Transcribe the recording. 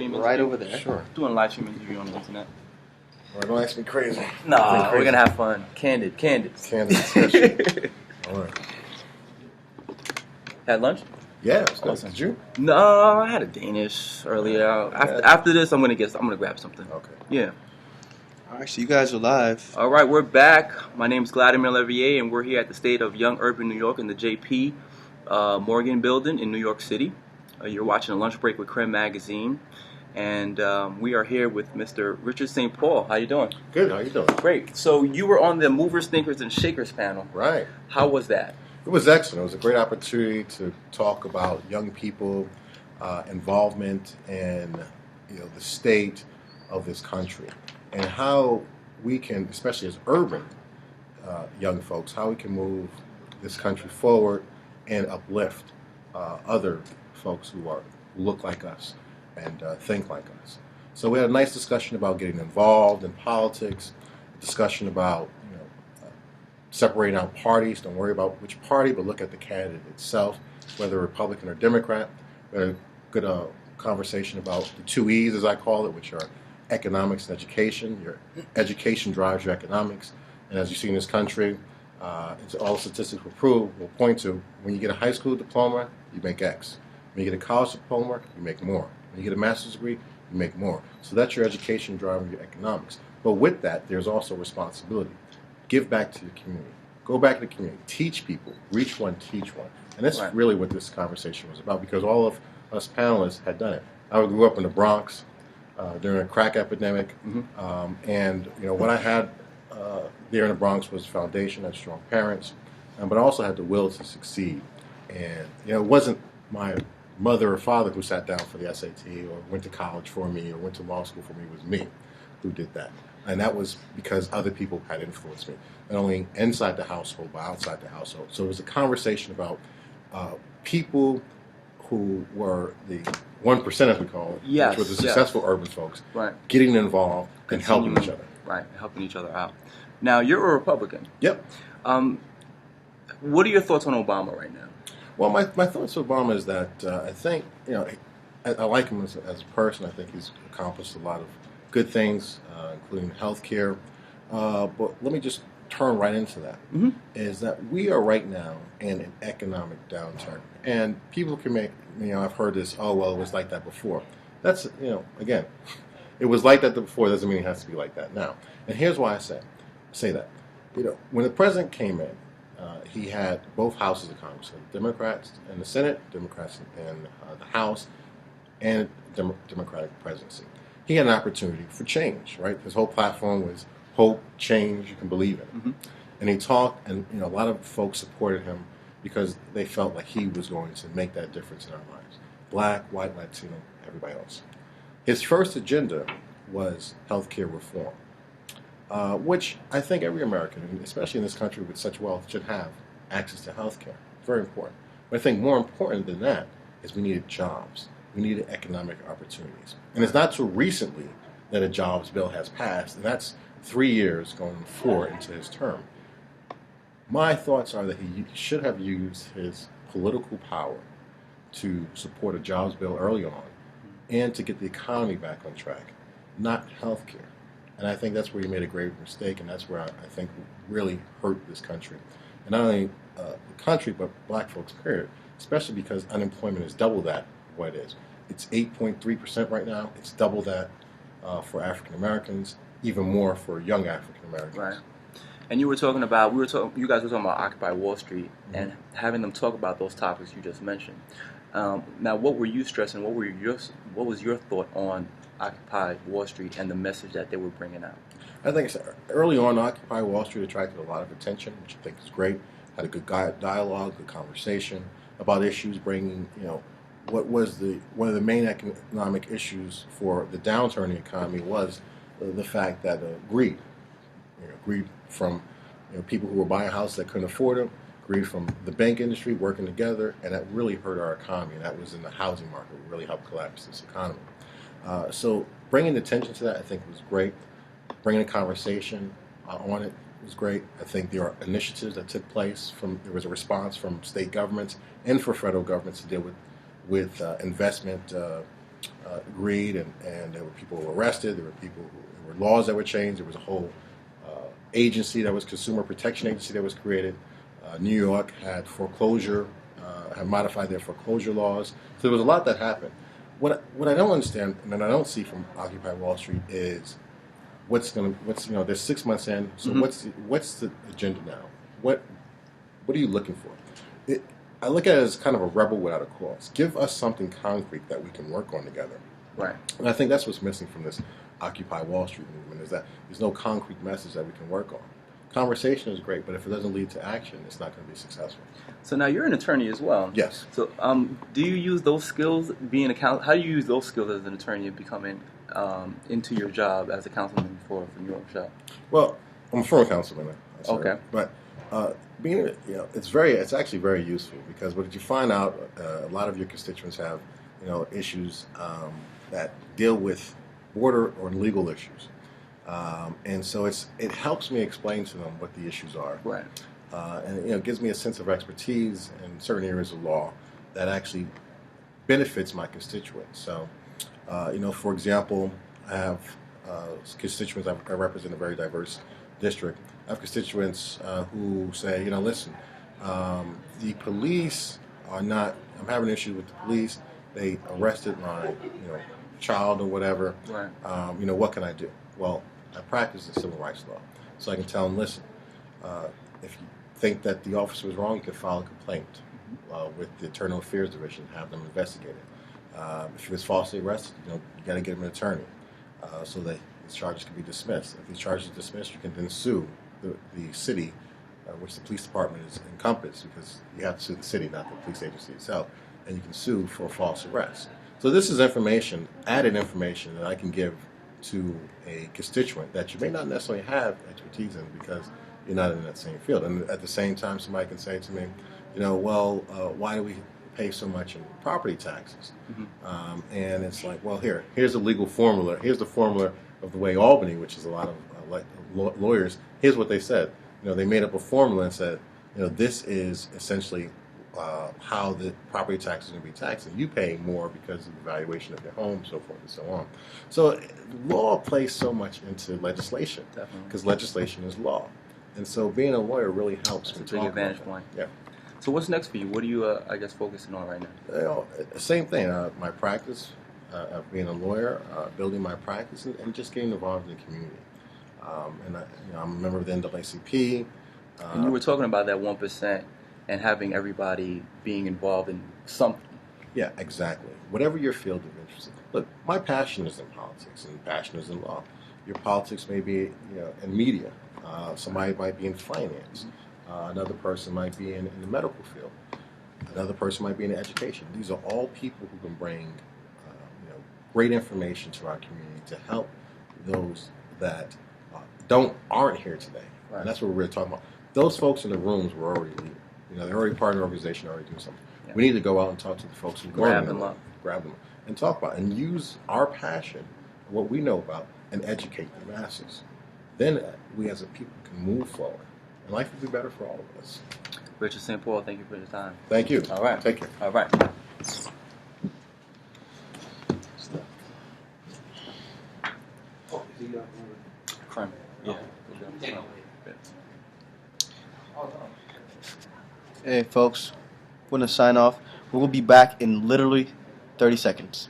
Right over there. Sure. Doing a live stream interview on the internet. Well, don't ask me crazy. Nah, we're gonna have fun. Candid. Candid discussion. All right. Had lunch? Yeah, it's good. Awesome. Did you? No, I had a Danish earlier. After this, I'm gonna grab something. Okay. Yeah. All right, so you guys are live. All right, we're back. My name is Gladymir Leveille, and we're here at the State of Young Urban New York in the JP Morgan Building in New York City. You're watching a lunch break with Creme Magazine, and we are here with Mr. Richard St. Paul. How you doing? Good. How you doing? Great. So you were on the Movers, Thinkers, and Shakers panel. Right. How was that? It was excellent. It was a great opportunity to talk about young people, involvement in the state of this country, and how we can, especially as urban young folks, how we can move this country forward and uplift other folks who look like us and think like us. So we had a nice discussion about getting involved in politics, a discussion about separating out parties. Don't worry about which party, but look at the candidate itself, whether Republican or Democrat. We had a good conversation about the 2 E's, as I call it, which are economics and education. Your education drives your economics. And as you see in this country, it's all statistics will point to, when you get a high school diploma, you make X. When you get a college diploma, you make more. When you get a master's degree, you make more. So that's your education driving your economics. But with that, there's also responsibility. Give back to your community. Go back to the community. Teach people. Reach one, teach one. And that's really what this conversation was about, because all of us panelists had done it. I grew up in the Bronx during a crack epidemic, and what I had there in the Bronx was a foundation, had strong parents, but I also had the will to succeed. And it wasn't my mother or father who sat down for the SAT or went to college for me or went to law school for me. It was me who did that. And that was because other people had influenced me, not only inside the household, but outside the household. So it was a conversation about people who were the 1%, as we call it, which were the successful urban folks, getting involved and helping each other. Right, helping each other out. Now, you're a Republican. Yep. What are your thoughts on Obama right now? Well, my thoughts on Obama is that I think, I like him as a person. I think he's accomplished a lot of good things, including health care. But let me just turn right into that, is that we are right now in an economic downturn. And people can make, I've heard this, oh, well, it was like that before. That's, again, it was like that before doesn't mean it has to be like that now. And here's why I say that. When the president came in, he had both houses of Congress, the Democrats in the Senate, Democrats in the House, and Democratic presidency. He had an opportunity for change, right? His whole platform was hope, change, you can believe in. And he talked, and a lot of folks supported him because they felt like he was going to make that difference in our lives. Black, white, Latino, everybody else. His first agenda was healthcare reform, which I think every American, especially in this country with such wealth, should have access to healthcare. Very important. But I think more important than that is we needed jobs. We needed economic opportunities. And it's not too recently that a jobs bill has passed, and that's 3 years going forward into his term. My thoughts are that he should have used his political power to support a jobs bill early on and to get the economy back on track, not health care. And I think that's where he made a grave mistake, and that's where I think really hurt this country. And not only the country, but black folks, period, especially because unemployment is double that what it is. It's 8.3% right now. It's double that for African Americans, even more for young African Americans. Right. And you guys were talking about Occupy Wall Street and having them talk about those topics you just mentioned. Now, what were you stressing? What was your thought on Occupy Wall Street and the message that they were bringing out? I think early on, Occupy Wall Street attracted a lot of attention, which I think is great. Had a good dialogue, good conversation about issues, bringing, what was one of the main economic issues for the downturn in the economy was the fact that greed. Greed from people who were buying houses that couldn't afford them, greed from the bank industry working together, and that really hurt our economy. And that was in the housing market. It really helped collapse this economy. So bringing attention to that, I think, was great. Bringing a conversation on it was great. I think there are initiatives that took place. There was a response from state governments and for federal governments to deal with investment agreed, and there were people who were arrested. There were laws that were changed. There was a whole agency that was Consumer Protection Agency that was created. New York had had modified their foreclosure laws. So there was a lot that happened. What I don't understand, and I don't see from Occupy Wall Street is they're 6 months in. So what's the agenda now? What are you looking for? I look at it as kind of a rebel without a cause. Give us something concrete that we can work on together. Right. And I think that's what's missing from this Occupy Wall Street movement, is that there's no concrete message that we can work on. Conversation is great, but if it doesn't lead to action, it's not going to be successful. So now you're an attorney as well. Yes. So do you use those skills how do you use those skills as an attorney becoming into your job as a councilman for New Rochelle? Well, I'm a former councilman. Okay. But it's actually very useful, because what you find out, a lot of your constituents have issues that deal with border or legal issues. And so it helps me explain to them what the issues are. Right. And it gives me a sense of expertise in certain areas of law that actually benefits my constituents. So, for example, I have constituents. I represent a very diverse district. I have constituents who say, listen, the police are not. I'm having an issue with the police. They arrested my, child or whatever. Right. What can I do? Well, I practice the civil rights law, so I can tell them, listen, if you think that the officer was wrong, you can file a complaint with the Internal Affairs Division, have them investigated. If he was falsely arrested, you got to get him an attorney so that these charges can be dismissed. If these charges are dismissed, you can then sue the city, which the police department is encompassed, because you have to sue the city, not the police agency itself, and you can sue for false arrest. So this is information, added information, that I can give to a constituent that you may not necessarily have expertise in, because you're not in that same field. And at the same time, somebody can say to me, why do we pay so much in property taxes? Mm-hmm. And it's like, well, here's a legal formula. Here's the formula of the way Albany, which is a lot of lawyers, here's what they said. They made up a formula and said, this is essentially how the property tax is going to be taxed, and you pay more because of the valuation of your home, so forth and so on. So law plays so much into legislation, because legislation is law, and so being a lawyer really helps. That's a big advantage point. Yeah. So what's next for you? What are you, focusing on right now? Same thing. My practice, being a lawyer, building my practice, and just getting involved in the community. And I'm a member of the NAACP. And you were talking about that 1%. And having everybody being involved in something. Yeah, exactly. Whatever your field of interest is. Look, my passion is in politics, and passion is in law. Your politics may be, in media. Somebody might be in finance. Another person might be in the medical field. Another person might be in education. These are all people who can bring, great information to our community to help those that aren't here today. Right. And that's what we're talking about. Those folks in the rooms were already leading. They're already part of the organization, already doing something. Yeah. We need to go out and talk to the folks who grab them and talk about it, and use our passion, what we know about, and educate the masses. Then we as a people can move forward, and life will be better for all of us. Richard St. Paul, thank you for your time. Thank you. All right. Take care. All right. Creme. Yeah. Hey, folks. We're going to sign off. We'll be back in literally 30 seconds.